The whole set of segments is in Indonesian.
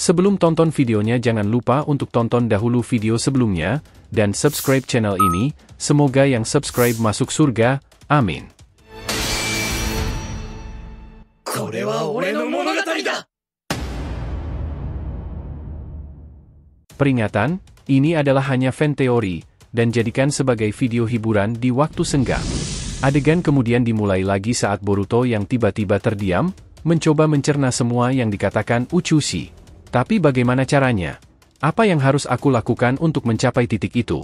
Sebelum tonton videonya jangan lupa untuk tonton dahulu video sebelumnya, dan subscribe channel ini, semoga yang subscribe masuk surga, amin. Peringatan, ini adalah hanya fan teori, dan jadikan sebagai video hiburan di waktu senggang. Adegan kemudian dimulai lagi saat Boruto yang tiba-tiba terdiam, mencoba mencerna semua yang dikatakan Utsushi. Tapi bagaimana caranya? Apa yang harus aku lakukan untuk mencapai titik itu?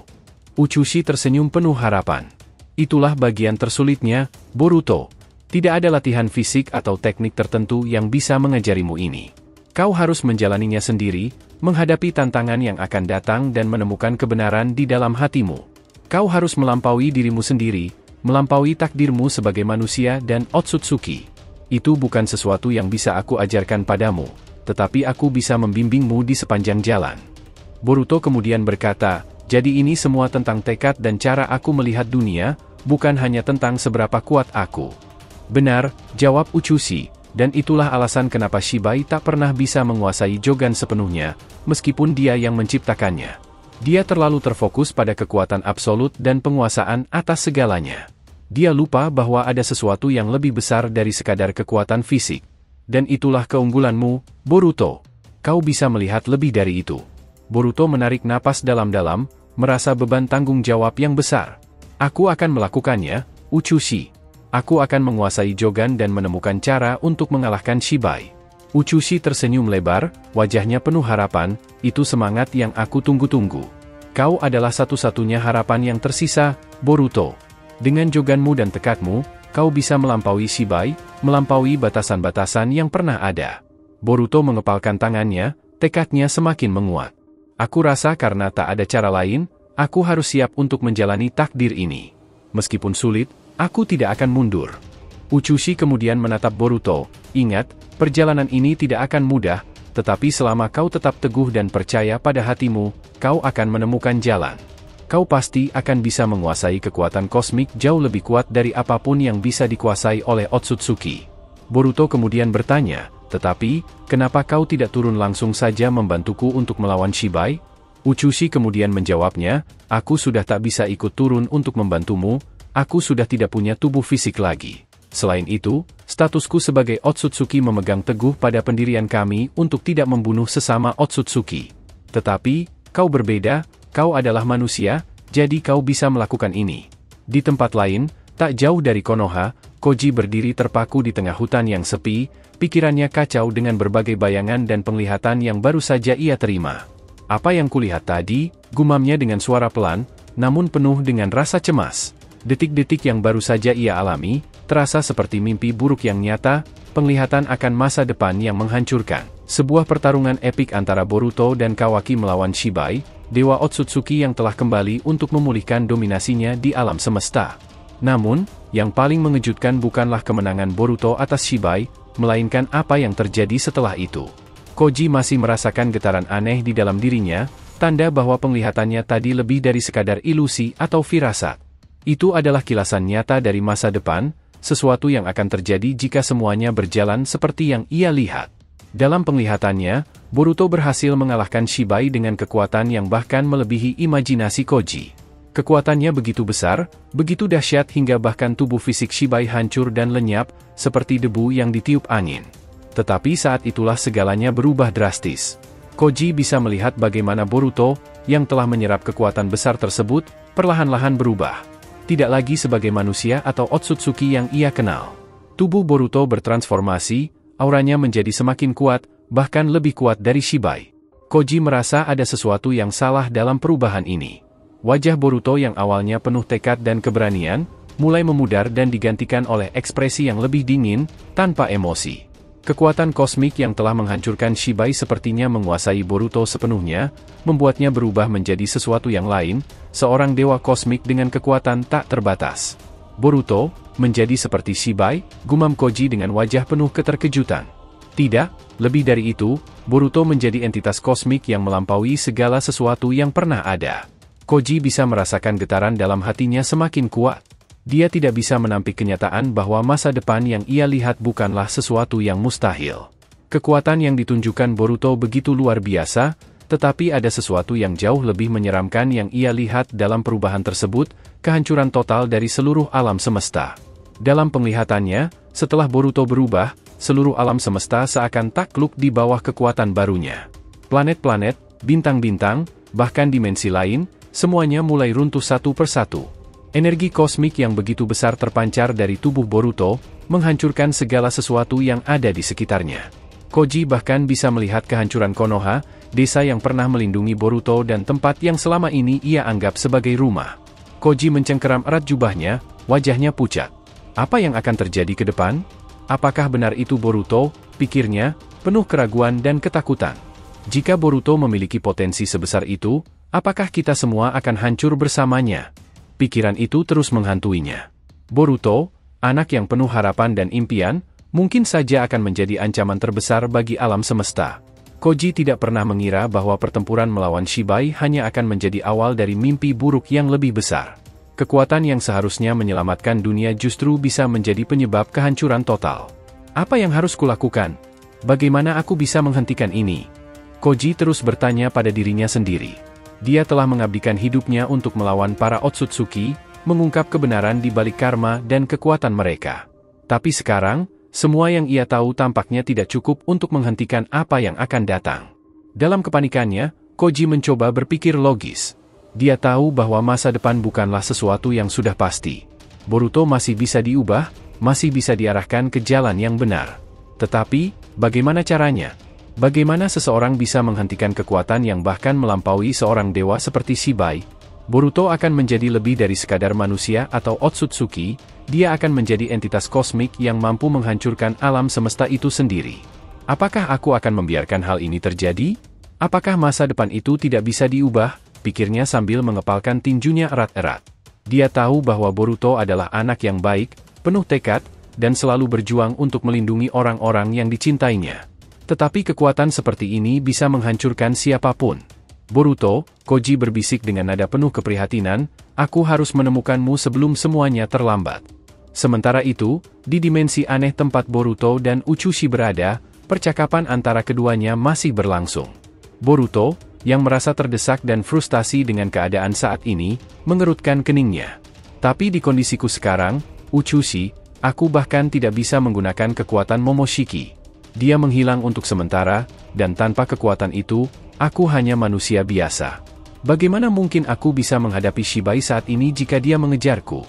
Utsushi tersenyum penuh harapan. Itulah bagian tersulitnya, Boruto. Tidak ada latihan fisik atau teknik tertentu yang bisa mengajarimu ini. Kau harus menjalaninya sendiri, menghadapi tantangan yang akan datang dan menemukan kebenaran di dalam hatimu. Kau harus melampaui dirimu sendiri, melampaui takdirmu sebagai manusia dan Otsutsuki. Itu bukan sesuatu yang bisa aku ajarkan padamu, tetapi aku bisa membimbingmu di sepanjang jalan. Boruto kemudian berkata, jadi ini semua tentang tekad dan cara aku melihat dunia, bukan hanya tentang seberapa kuat aku. Benar, jawab Utsushi, dan itulah alasan kenapa Shibai tak pernah bisa menguasai Jogan sepenuhnya, meskipun dia yang menciptakannya. Dia terlalu terfokus pada kekuatan absolut dan penguasaan atas segalanya. Dia lupa bahwa ada sesuatu yang lebih besar dari sekadar kekuatan fisik. Dan itulah keunggulanmu, Boruto. Kau bisa melihat lebih dari itu. Boruto menarik napas dalam-dalam, merasa beban tanggung jawab yang besar. Aku akan melakukannya, Utsushi. Aku akan menguasai Jogan dan menemukan cara untuk mengalahkan Shibai. Utsushi tersenyum lebar, wajahnya penuh harapan, itu semangat yang aku tunggu-tunggu. Kau adalah satu-satunya harapan yang tersisa, Boruto. Dengan Joganmu dan tekadmu, kau bisa melampaui Shibai, melampaui batasan-batasan yang pernah ada. Boruto mengepalkan tangannya, tekadnya semakin menguat. Aku rasa karena tak ada cara lain, aku harus siap untuk menjalani takdir ini. Meskipun sulit, aku tidak akan mundur. Utsushi kemudian menatap Boruto, ingat, perjalanan ini tidak akan mudah, tetapi selama kau tetap teguh dan percaya pada hatimu, kau akan menemukan jalan. Kau pasti akan bisa menguasai kekuatan kosmik jauh lebih kuat dari apapun yang bisa dikuasai oleh Otsutsuki. Boruto kemudian bertanya, tetapi, kenapa kau tidak turun langsung saja membantuku untuk melawan Shibai? Utsushi kemudian menjawabnya, aku sudah tak bisa ikut turun untuk membantumu, aku sudah tidak punya tubuh fisik lagi. Selain itu, statusku sebagai Otsutsuki memegang teguh pada pendirian kami untuk tidak membunuh sesama Otsutsuki. Tetapi, kau berbeda. Kau adalah manusia, jadi kau bisa melakukan ini. Di tempat lain, tak jauh dari Konoha, Koji berdiri terpaku di tengah hutan yang sepi, pikirannya kacau dengan berbagai bayangan dan penglihatan yang baru saja ia terima. Apa yang kulihat tadi, gumamnya dengan suara pelan, namun penuh dengan rasa cemas. Detik-detik yang baru saja ia alami, terasa seperti mimpi buruk yang nyata, penglihatan akan masa depan yang menghancurkan. Sebuah pertarungan epik antara Boruto dan Kawaki melawan Shibai, Dewa Otsutsuki yang telah kembali untuk memulihkan dominasinya di alam semesta. Namun, yang paling mengejutkan bukanlah kemenangan Boruto atas Shibai, melainkan apa yang terjadi setelah itu. Koji masih merasakan getaran aneh di dalam dirinya, tanda bahwa penglihatannya tadi lebih dari sekadar ilusi atau firasat. Itu adalah kilasan nyata dari masa depan, sesuatu yang akan terjadi jika semuanya berjalan seperti yang ia lihat. Dalam penglihatannya, Boruto berhasil mengalahkan Shibai dengan kekuatan yang bahkan melebihi imajinasi Koji. Kekuatannya begitu besar, begitu dahsyat hingga bahkan tubuh fisik Shibai hancur dan lenyap, seperti debu yang ditiup angin. Tetapi saat itulah segalanya berubah drastis. Koji bisa melihat bagaimana Boruto, yang telah menyerap kekuatan besar tersebut, perlahan-lahan berubah. Tidak lagi sebagai manusia atau Otsutsuki yang ia kenal. Tubuh Boruto bertransformasi, auranya menjadi semakin kuat, bahkan lebih kuat dari Shibai. Koji merasa ada sesuatu yang salah dalam perubahan ini. Wajah Boruto yang awalnya penuh tekad dan keberanian, mulai memudar dan digantikan oleh ekspresi yang lebih dingin, tanpa emosi. Kekuatan kosmik yang telah menghancurkan Shibai sepertinya menguasai Boruto sepenuhnya, membuatnya berubah menjadi sesuatu yang lain, seorang dewa kosmik dengan kekuatan tak terbatas. Boruto, menjadi seperti Shibai, gumam Koji dengan wajah penuh keterkejutan. Tidak, lebih dari itu, Boruto menjadi entitas kosmik yang melampaui segala sesuatu yang pernah ada. Koji bisa merasakan getaran dalam hatinya semakin kuat. Dia tidak bisa menampik kenyataan bahwa masa depan yang ia lihat bukanlah sesuatu yang mustahil. Kekuatan yang ditunjukkan Boruto begitu luar biasa, tetapi ada sesuatu yang jauh lebih menyeramkan yang ia lihat dalam perubahan tersebut, kehancuran total dari seluruh alam semesta. Dalam penglihatannya, setelah Boruto berubah, seluruh alam semesta seakan takluk di bawah kekuatan barunya. Planet-planet, bintang-bintang, bahkan dimensi lain, semuanya mulai runtuh satu persatu. Energi kosmik yang begitu besar terpancar dari tubuh Boruto, menghancurkan segala sesuatu yang ada di sekitarnya. Koji bahkan bisa melihat kehancuran Konoha, desa yang pernah melindungi Boruto dan tempat yang selama ini ia anggap sebagai rumah. Koji mencengkeram erat jubahnya, wajahnya pucat. Apa yang akan terjadi ke depan? Apakah benar itu Boruto? Pikirnya, penuh keraguan dan ketakutan. Jika Boruto memiliki potensi sebesar itu, apakah kita semua akan hancur bersamanya? Pikiran itu terus menghantuinya. Boruto, anak yang penuh harapan dan impian, mungkin saja akan menjadi ancaman terbesar bagi alam semesta. Koji tidak pernah mengira bahwa pertempuran melawan Shibai hanya akan menjadi awal dari mimpi buruk yang lebih besar. Kekuatan yang seharusnya menyelamatkan dunia justru bisa menjadi penyebab kehancuran total. Apa yang harus kulakukan? Bagaimana aku bisa menghentikan ini? Koji terus bertanya pada dirinya sendiri. Dia telah mengabdikan hidupnya untuk melawan para Otsutsuki, mengungkap kebenaran di balik karma dan kekuatan mereka. Tapi sekarang, semua yang ia tahu tampaknya tidak cukup untuk menghentikan apa yang akan datang. Dalam kepanikannya, Koji mencoba berpikir logis. Dia tahu bahwa masa depan bukanlah sesuatu yang sudah pasti. Boruto masih bisa diubah, masih bisa diarahkan ke jalan yang benar. Tetapi, bagaimana caranya? Bagaimana seseorang bisa menghentikan kekuatan yang bahkan melampaui seorang dewa seperti Shibai? Boruto akan menjadi lebih dari sekadar manusia atau Otsutsuki, dia akan menjadi entitas kosmik yang mampu menghancurkan alam semesta itu sendiri. Apakah aku akan membiarkan hal ini terjadi? Apakah masa depan itu tidak bisa diubah? Pikirnya sambil mengepalkan tinjunya erat-erat. Dia tahu bahwa Boruto adalah anak yang baik, penuh tekad, dan selalu berjuang untuk melindungi orang-orang yang dicintainya. Tetapi kekuatan seperti ini bisa menghancurkan siapapun. Boruto, Koji berbisik dengan nada penuh keprihatinan, aku harus menemukanmu sebelum semuanya terlambat. Sementara itu, di dimensi aneh tempat Boruto dan Utsushi berada, percakapan antara keduanya masih berlangsung. Boruto, yang merasa terdesak dan frustasi dengan keadaan saat ini, mengerutkan keningnya. Tapi di kondisiku sekarang, Utsushi, aku bahkan tidak bisa menggunakan kekuatan Momoshiki. Dia menghilang untuk sementara, dan tanpa kekuatan itu, aku hanya manusia biasa. Bagaimana mungkin aku bisa menghadapi Shibai saat ini jika dia mengejarku?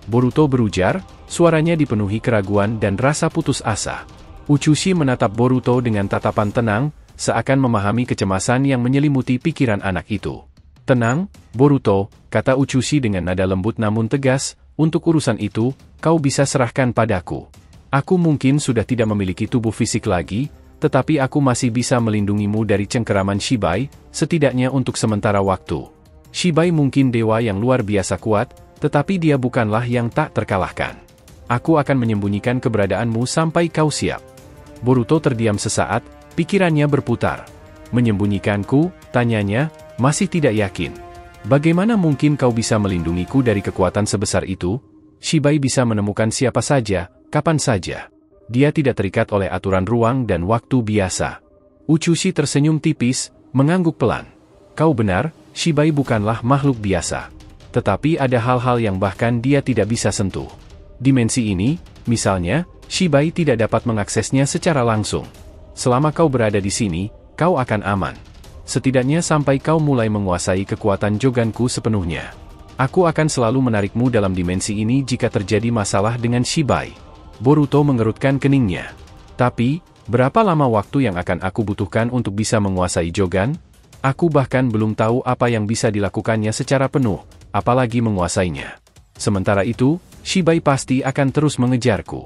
Boruto berujar, suaranya dipenuhi keraguan dan rasa putus asa. Utsushi menatap Boruto dengan tatapan tenang, seakan memahami kecemasan yang menyelimuti pikiran anak itu. Tenang, Boruto, kata Utsushi dengan nada lembut namun tegas, untuk urusan itu, kau bisa serahkan padaku. Aku mungkin sudah tidak memiliki tubuh fisik lagi, tetapi aku masih bisa melindungimu dari cengkeraman Shibai, setidaknya untuk sementara waktu. Shibai mungkin dewa yang luar biasa kuat, tetapi dia bukanlah yang tak terkalahkan. Aku akan menyembunyikan keberadaanmu sampai kau siap. Boruto terdiam sesaat, pikirannya berputar. Menyembunyikanku, tanyanya, masih tidak yakin. Bagaimana mungkin kau bisa melindungiku dari kekuatan sebesar itu? Shibai bisa menemukan siapa saja, kapan saja. Dia tidak terikat oleh aturan ruang dan waktu biasa. Utsushi tersenyum tipis, mengangguk pelan. Kau benar, Shibai bukanlah makhluk biasa. Tetapi ada hal-hal yang bahkan dia tidak bisa sentuh. Dimensi ini, misalnya, Shibai tidak dapat mengaksesnya secara langsung. Selama kau berada di sini, kau akan aman. Setidaknya sampai kau mulai menguasai kekuatan Joganku sepenuhnya. Aku akan selalu menarikmu dalam dimensi ini jika terjadi masalah dengan Shibai. Boruto mengerutkan keningnya. Tapi, berapa lama waktu yang akan aku butuhkan untuk bisa menguasai Jogan? Aku bahkan belum tahu apa yang bisa dilakukannya secara penuh, apalagi menguasainya. Sementara itu, Shibai pasti akan terus mengejarku.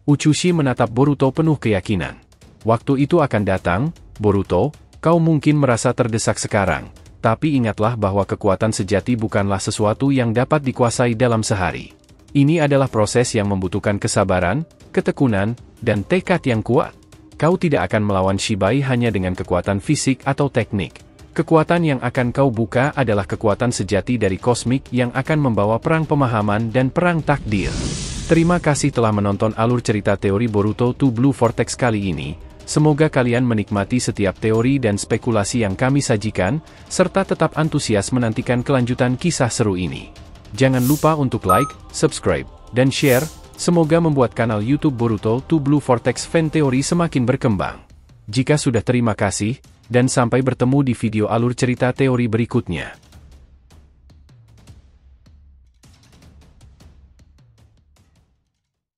Utsushi menatap Boruto penuh keyakinan. Waktu itu akan datang, Boruto, kau mungkin merasa terdesak sekarang, tapi ingatlah bahwa kekuatan sejati bukanlah sesuatu yang dapat dikuasai dalam sehari. Ini adalah proses yang membutuhkan kesabaran, ketekunan, dan tekad yang kuat. Kau tidak akan melawan Shibai hanya dengan kekuatan fisik atau teknik. Kekuatan yang akan kau buka adalah kekuatan sejati dari kosmik yang akan membawa perang pemahaman dan perang takdir. Terima kasih telah menonton alur cerita teori Boruto to Blue Vortex kali ini. Semoga kalian menikmati setiap teori dan spekulasi yang kami sajikan, serta tetap antusias menantikan kelanjutan kisah seru ini. Jangan lupa untuk like, subscribe, dan share, semoga membuat kanal YouTube Boruto 2 Blue Vortex Fan Theory semakin berkembang. Jika sudah terima kasih, dan sampai bertemu di video alur cerita teori berikutnya.